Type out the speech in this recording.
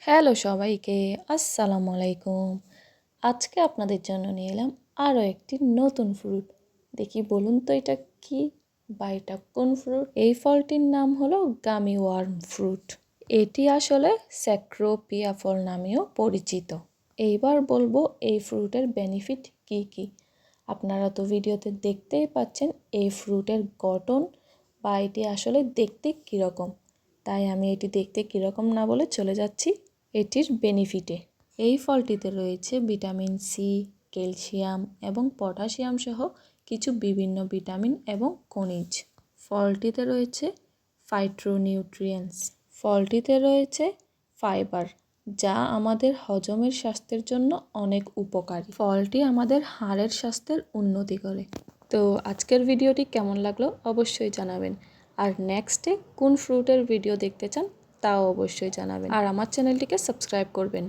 Hello সবাইকে, আসসালামু আলাইকুম। আজকে আপনাদের জন্য নিয়ে এলাম আরও একটি নতুন ফ্রুট। দেখি বলুন তো এটা কি বা এটা কোন ফ্রুট? এই ফলটির নাম হলো গামি ওয়ার্ম ফ্রুট। এটি আসলে স্যাক্রোপিয়া ফল নামেও পরিচিত। এইবার বলবো এই ফ্রুটের বেনিফিট কি কি। আপনারা তো ভিডিওতে দেখতেই পাচ্ছেন এই ফ্রুটের গঠন বা এটি আসলে দেখতে কীরকম। তাই আমি এটি দেখতে কীরকম না বলে চলে যাচ্ছি এটির বেনিফিটে। এই ফলটিতে রয়েছে ভিটামিন সি, ক্যালসিয়াম এবং পটাশিয়াম সহ কিছু বিভিন্ন ভিটামিন এবং খনিজ। ফলটিতে রয়েছে ফাইটোনিউট্রিয়েন্টস। ফলটিতে রয়েছে ফাইবার, যা আমাদের হজমের স্বাস্থ্যের জন্য অনেক উপকারী। ফলটি আমাদের হাড়ের স্বাস্থ্যের উন্নতি করে। তো আজকের ভিডিওটি কেমন লাগলো অবশ্যই জানাবেন। আর নেক্সটে কোন ফ্রুটের ভিডিও দেখতে চান তাও অবশ্যই জানাবেন। আর আমার চ্যানেলটিকে সাবস্ক্রাইব করবেন।